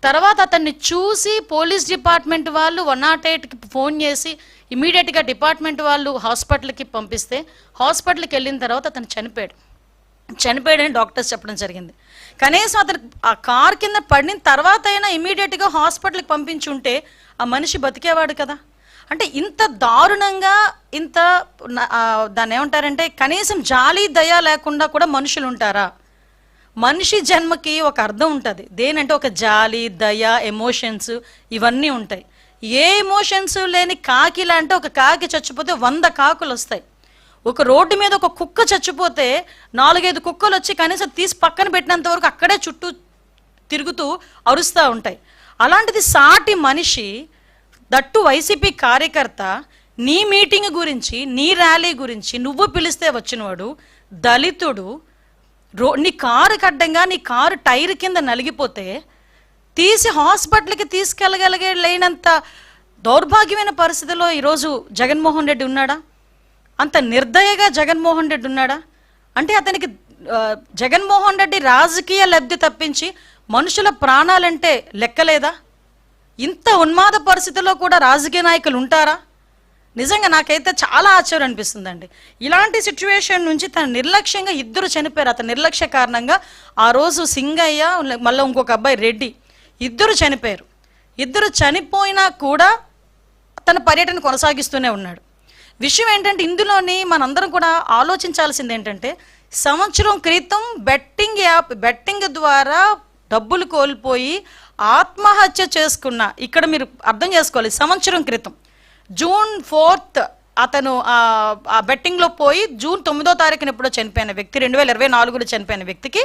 తర్వాత అతన్ని చూసి పోలీస్ డిపార్ట్మెంట్ వాళ్ళు 108కి ఫోన్ చేసి ఇమీడియట్గా డిపార్ట్మెంట్ వాళ్ళు హాస్పిటల్కి పంపిస్తే హాస్పిటల్కి వెళ్ళిన తర్వాత అతను చనిపోయాడని డాక్టర్స్ చెప్పడం జరిగింది. కనీసం అతను ఆ కార్ కింద పడిన తర్వాత అయినా ఇమీడియట్గా హాస్పిటల్కి పంపించి ఉంటే ఆ మనిషి బతికేవాడు కదా. అంటే ఇంత దారుణంగా, ఇంత దాన్ని ఏమంటారంటే కనీసం జాలి దయ లేకుండా కూడా మనుషులు ఉంటారా? మనిషి జన్మకి ఒక అర్థం ఉంటుంది. దేనంటే ఒక జాలి దయ ఎమోషన్స్ ఇవన్నీ ఉంటాయి. ఏ ఎమోషన్స్ లేని కాకిలా అంటే ఒక కాకి చచ్చిపోతే 100 కాకులు వస్తాయి. ఒక రోడ్డు మీద ఒక కుక్క చచ్చిపోతే 4-5 కుక్కలు వచ్చి కనీసం తీసి పక్కన పెట్టినంత వరకు అక్కడే చుట్టూ తిరుగుతూ అరుస్తూ ఉంటాయి. అలాంటిది సాటి మనిషి, దట్టు వైసీపీ కార్యకర్త, నీ మీటింగ్ గురించి, నీ ర్యాలీ గురించి నువ్వు పిలిస్తే వచ్చినవాడు, దళితుడు, నీ కారు కడ్డంగా నీ కారు టైర్ కింద నలిగిపోతే తీసి హాస్పిటల్కి లేనంత దౌర్భాగ్యమైన పరిస్థితిలో ఈరోజు జగన్మోహన్ రెడ్డి ఉన్నాడా? అంత నిర్దయగా జగన్మోహన్ రెడ్డి ఉన్నాడా? అంటే అతనికి జగన్మోహన్ రెడ్డి రాజకీయ లబ్ధి తప్పించి మనుషుల ప్రాణాలంటే లెక్కలేదా? ఇంత ఉన్మాద పరిస్థితిలో కూడా రాజకీయ నాయకులు ఉంటారా? నిజంగా నాకైతే చాలా ఆశ్చర్యం అనిపిస్తుందండి. ఇలాంటి సిచ్యువేషన్ నుంచి తన నిర్లక్ష్యంగా 2 చనిపోయారు. అతని నిర్లక్ష్య కారణంగా ఆ రోజు సింగయ్య, మళ్ళీ ఇంకొక అబ్బాయి రెడ్డి, 2 చనిపోయారు. 2 చనిపోయినా కూడా తన పర్యటన కొనసాగిస్తూనే ఉన్నాడు. విషయం ఏంటంటే ఇందులోని మనందరం కూడా ఆలోచించాల్సింది ఏంటంటే, సంవత్సరం క్రితం బెట్టింగ్ ద్వారా డబ్బులు కోల్పోయి ఆత్మహత్య చేసుకున్న, ఇక్కడ మీరు అర్థం చేసుకోవాలి, సంవత్సరం క్రితం జూన్ 4th అతను ఆ బెట్టింగ్లో పోయి జూన్ 9వ తారీఖున ఎప్పుడో చనిపోయిన వ్యక్తి, 2024లో చనిపోయిన వ్యక్తికి